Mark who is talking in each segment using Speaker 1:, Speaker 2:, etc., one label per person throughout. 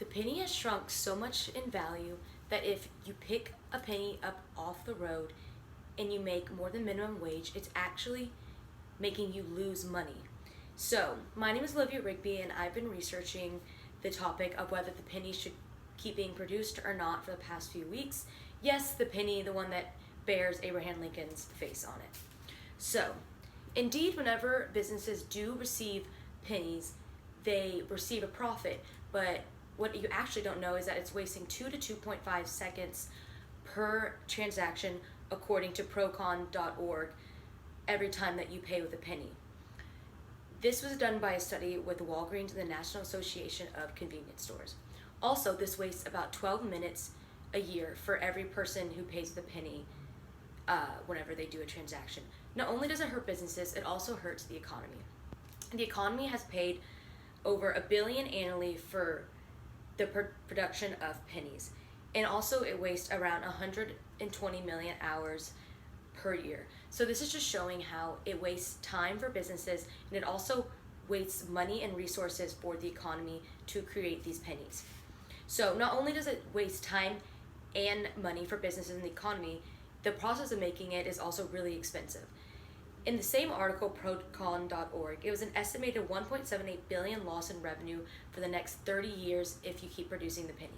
Speaker 1: The penny has shrunk so much in value that if you pick a penny up off the road and you make more than minimum wage, it's actually making you lose money. So, my name is Olivia Rigby, and I've been researching the topic of whether the penny should keep being produced or not for the past few weeks. Yes, the penny, the one that bears Abraham Lincoln's face on it. So, indeed, whenever businesses do receive pennies, they receive a profit, but what you actually don't know is that it's wasting 2 to 2.5 seconds per transaction, according to procon.org, every time that you pay with a penny. This was done by a study with Walgreens and the National Association of Convenience Stores. Also, this wastes about 12 minutes a year for every person who pays with a penny whenever they do a transaction. Not only does it hurt businesses, it also hurts the economy. The economy has paid over $1 billion annually for the production of pennies, and also it wastes around 120 million hours per year. So this is just showing how it wastes time for businesses, and it also wastes money and resources for the economy to create these pennies. So not only does it waste time and money for businesses and the economy, the process of making it is also really expensive. In the same article, procon.org, it was an estimated 1.78 billion loss in revenue for the next 30 years if you keep producing the penny.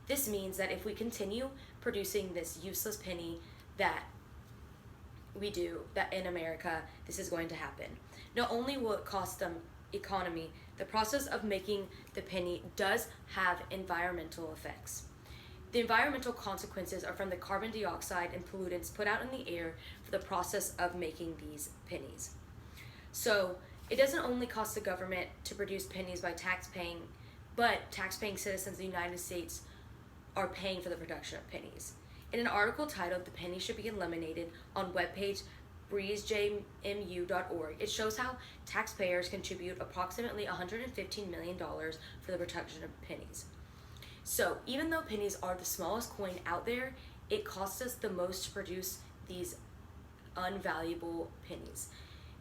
Speaker 1: This means that if we continue producing this useless penny that we do, that in America, this is going to happen. Not only will it cost them economy, the process of making the penny does have environmental effects. The environmental consequences are from the carbon dioxide and pollutants put out in the air for the process of making these pennies. So it doesn't only cost the government to produce pennies by tax-paying, but tax-paying citizens in the United States are paying for the production of pennies. In an article titled "The Penny Should Be Eliminated" on webpage breezejmu.org, it shows how taxpayers contribute approximately $115 million for the production of pennies. So even though pennies are the smallest coin out there, it costs us the most to produce these unvaluable pennies.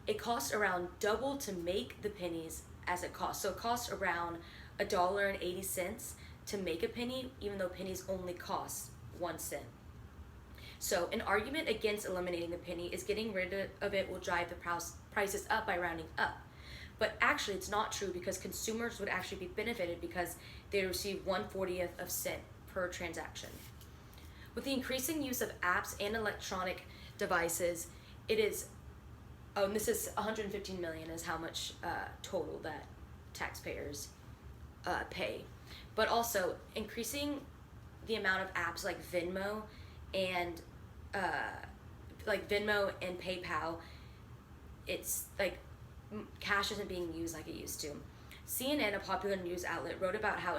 Speaker 1: It costs around double to make the pennies as it costs. So it costs around $1.80 to make a penny, even though pennies only cost 1 cent. So an argument against eliminating the penny is getting rid of it will drive the prices up by rounding up. But actually it's not true, because consumers would actually be benefited because they receive 1/40th of a cent per transaction. With the increasing use of apps and electronic devices, it is, this is 115 million is how much total that taxpayers pay. But also increasing the amount of apps like Venmo and PayPal, it's like cash isn't being used like it used to. CNN, a popular news outlet, wrote about how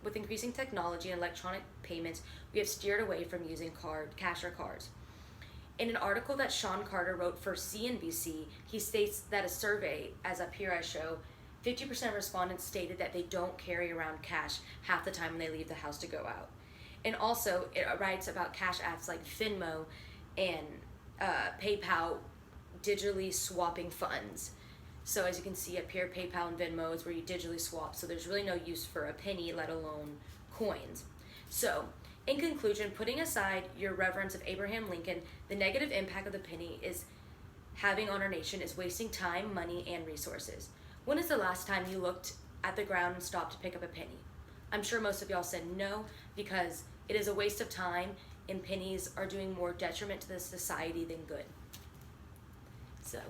Speaker 1: with increasing technology and electronic payments, we have steered away from using cash or cards. In an article that Sean Carter wrote for CNBC, he states that a survey, as up here I show, 50% of respondents stated that they don't carry around cash half the time when they leave the house to go out. And also, it writes about cash apps like Venmo and PayPal digitally swapping funds. So as you can see up here, PayPal and Venmo is where you digitally swap, so there's really no use for a penny, let alone coins. So, in conclusion, putting aside your reverence of Abraham Lincoln, the negative impact of the penny is having on our nation is wasting time, money, and resources. When is the last time you looked at the ground and stopped to pick up a penny? I'm sure most of y'all said no, because it is a waste of time, and pennies are doing more detriment to the society than good. So